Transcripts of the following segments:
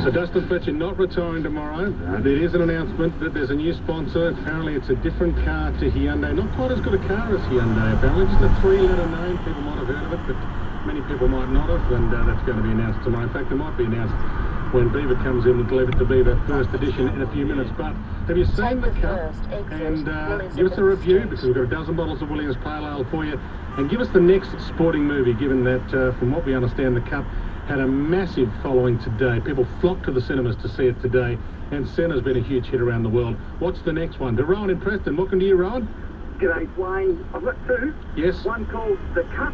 So Dustin Fletcher not retiring tomorrow. There is an announcement that there's a new sponsor. Apparently it's a different car to Hyundai. Not quite as good a car as Hyundai, apparently. Just a three-letter name. People might have heard of it, but many people might not have. And that's going to be announced tomorrow. In fact, it might be announced when Beaver comes in. We'll leave it to Beaver first edition in a few minutes. But have you seen the cup? And give us a review, because we've got a dozen bottles of Williams Pale Ale for you. And give us the next sporting movie, given that, from what we understand, the cup had a massive following today. People flocked to the cinemas to see it today, and Senna's been a huge hit around the world. What's the next one? To Rowan in Preston. Welcome to you, Rowan. G'day, Dwayne. I've got two. Yes. One called The Cup,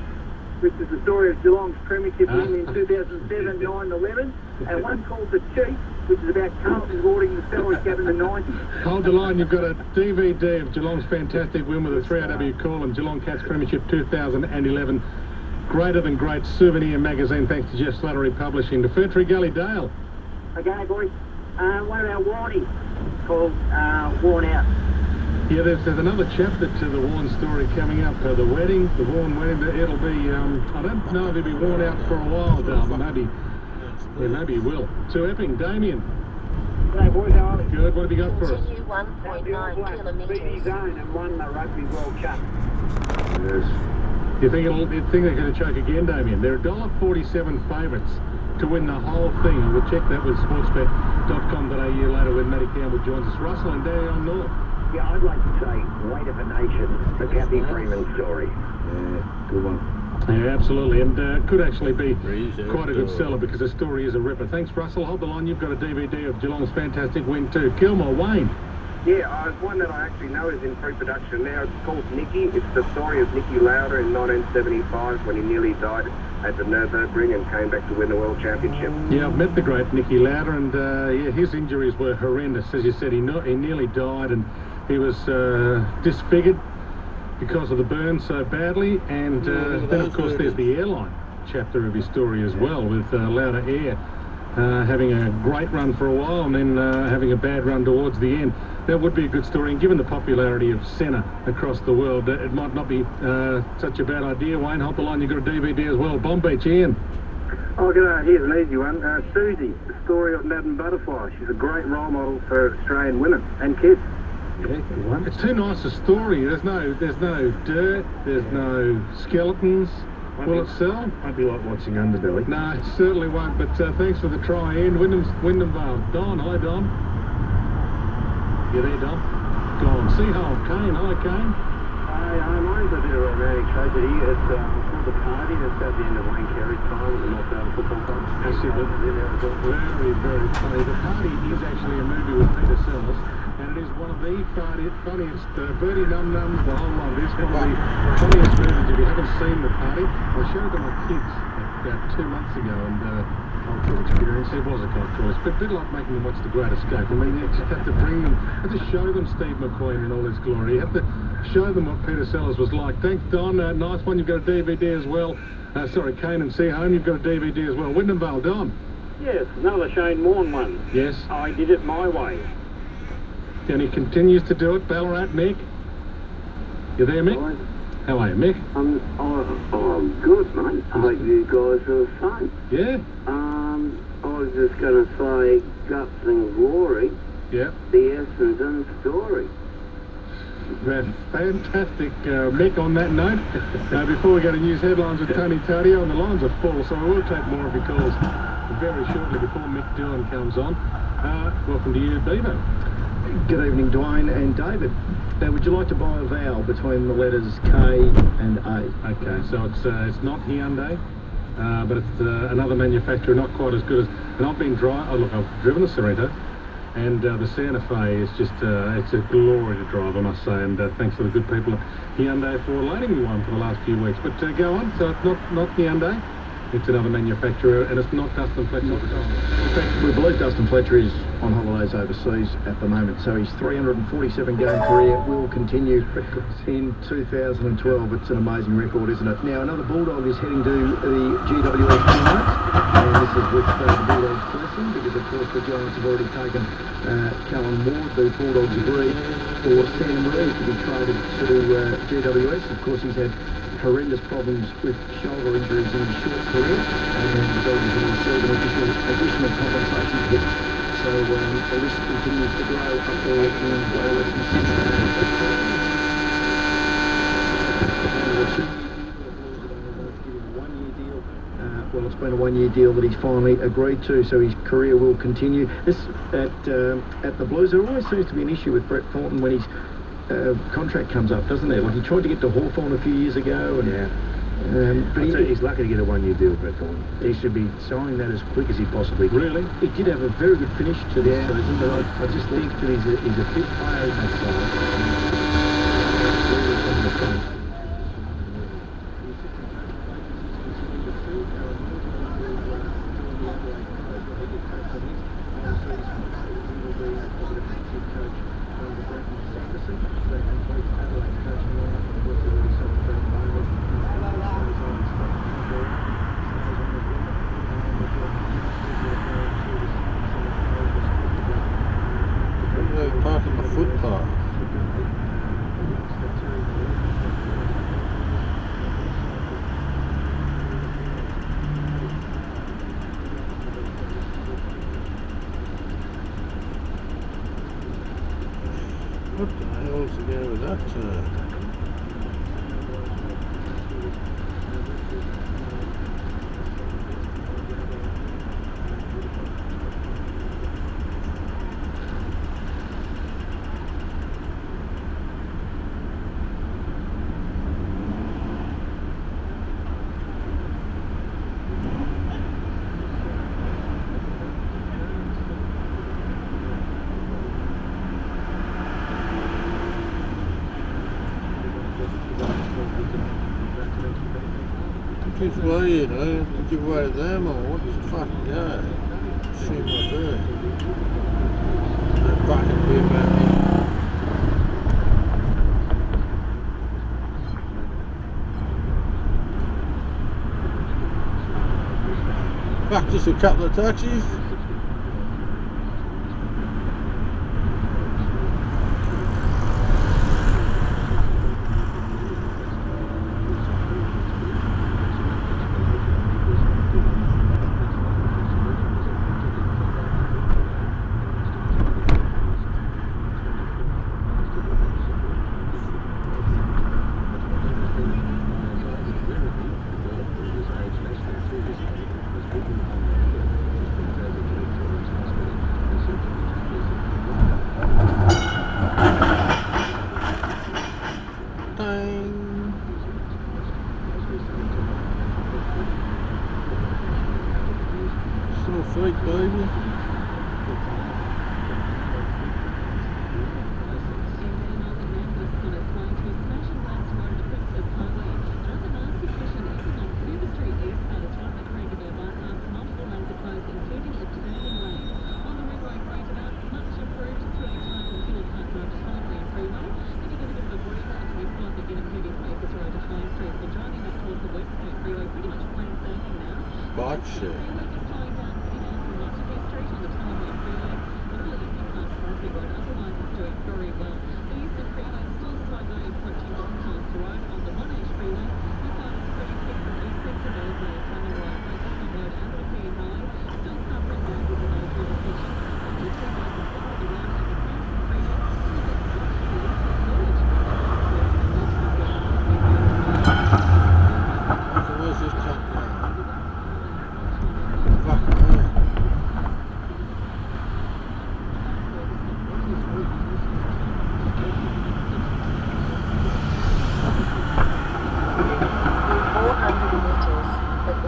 which is the story of Geelong's premiership win in 2007, 9-11, and one called The Chief, which is about Carlton boarding the salary cap in the 90s. Hold the line. You've got a DVD of Geelong's fantastic win with a 3AW call and Geelong Cats Premiership 2011. Greater than great souvenir magazine, thanks to Jeff Slattery Publishing. To Ferntree Gully Dale. Okay, boys. One of our Warnies called Worn Out. Yeah, there's another chapter to the Warren story coming up. The wedding, the Warren wedding. It'll be, I don't know if he'll be worn out for a while, Dale, but maybe he will. To Epping, Damien. G'day, boys. How are you? Good. What have you got for us? Continue 1.9 kilometres. CBD zone and won the Rugby World Cup. Yes. You think they're going to choke again, Damien? They're $1.47 favourites to win the whole thing. And we'll check that with sportsbet.com.au later when Matty Campbell joins us. Russell and Darren North. Yeah, I'd like to say Weight of a Nation, the Kathy Freeman story. Yeah, good one. Yeah, absolutely, and could actually be quite a good seller because the story is a ripper. Thanks, Russell. Hold the line. You've got a DVD of Geelong's fantastic win too. Kilmore, Wayne. Yeah, one that I actually know is in pre-production now. It's called Nicky. It's the story of Nicky Lauder in 1975 when he nearly died at the Nürburgring and came back to win the World Championship. Yeah, I've met the great Nicky Lauder, and yeah, his injuries were horrendous. As you said, he nearly died, and he was disfigured because of the burn so badly. And then, of course, there's the airline chapter of his story as well, with Lauder Air having a great run for a while and then having a bad run towards the end. That would be a good story, and given the popularity of Senna across the world, it might not be such a bad idea. Wayne, hold the line. You've got a DVD as well. Bomb Beach, Ian. Oh, here's an easy one. Susie, the story of Madden Butterfly. She's a great role model for Australian women and kids. Yeah, good one. It's too nice a story. There's no dirt. There's no skeletons. Will it sell? Won't be like watching Underbelly. No, it certainly won't. But thanks for the try, Ian. Wyndham Vale. Don, hi, Don. You there, Don? Go on. Seahole, Kane. Hi, Kane. Hi, mine's a bit of a romantic tragedy. It's called The Party. That's at the end of Wayne Carey's time at the North Melbourne Football Club. Actually, very, very funny. The Party is actually a movie with Peter Sellers, and it is one of the funniest, Birdie Num Nums, the whole lot. It is one of the funniest movies. If you haven't seen The Party, I showed it to my kids about 2 months ago, and cultural experience. It was a cultural experience, but a bit like making them watch The Great Escape. I mean, you just have to bring them, you have to show them Steve McQueen in all his glory. You have to show them what Peter Sellers was like. Thanks, Don. Nice one. You've got a DVD as well. Sorry, Kane and Seahome, you've got a DVD as well. Wyndham Vale, Don. Yes, another Shane Warne one. Yes. I did it my way. And he continues to do it. Ballarat, Mick. You there, Mick? Right. How are you, Mick? I'm good, mate. I hope you guys are the same. Yeah? I was just going to say guts and glory, Yeah. the Essendon story. Fantastic, Mick, on that note. Before we go to news headlines with Tony Tadio, and the lines are full, so we will take more of your calls very shortly before Mick Dillon comes on. Welcome to you, Bevo. Good evening, Dwayne and David. Now, would you like to buy a vowel between the letters K and A? Okay, so it's not Hyundai, but it's another manufacturer, not quite as good as... And I've been I've driven the Sorrento, and the Santa Fe is just, it's a glory to drive, I must say, and thanks to the good people at Hyundai for loaning me one for the last few weeks. But go on, so it's not Hyundai, it's another manufacturer, and it's not Dustin Fletcher. In fact, we believe Dustin Fletcher is on holidays overseas at the moment, so his 347 game career will continue in 2012. It's an amazing record, isn't it? Now, another Bulldog is heading to the GWS tonight, and this is with the Bulldogs' blessing, because of course the Giants have already taken Callum Ward. The Bulldogs agreed for Sam Reed to be traded to GWS. Of course, he's had horrendous problems with shoulder injuries in his short career, and he's obviously received an additional compensation hit. So the list continues to grow up there in Western Sydney. Well, it's been a one-year deal that he's finally agreed to, so his career will continue. This at the Blues, there always seems to be an issue with Brett Thornton when his contract comes up, doesn't there? Like he tried to get to Hawthorn a few years ago, and but he's lucky to get a one-year deal, Brett Thornton. He should be signing that as quick as he possibly can. Really? He did have a very good finish to this season, but I just think that he's a fit player in that side. Parking the footpath. What the hell's the go with that turn? Which way, you know, to give way to them, or what's the fucking go? See what I do. That fucking beer about me. Fuck, just a couple of taxis. Sweet baby. Bike shit.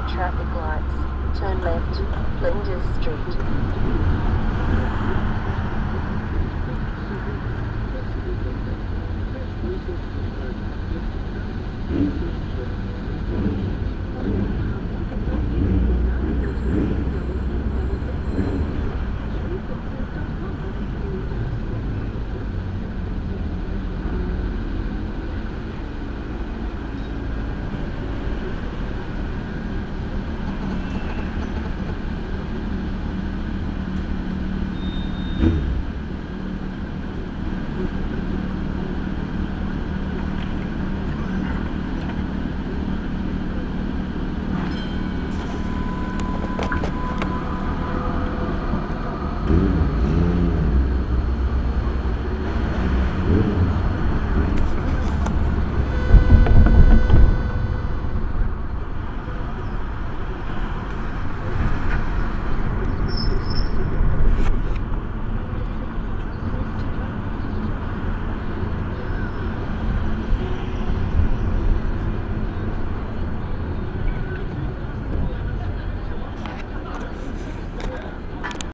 Traffic lights. Turn left, Flinders Street.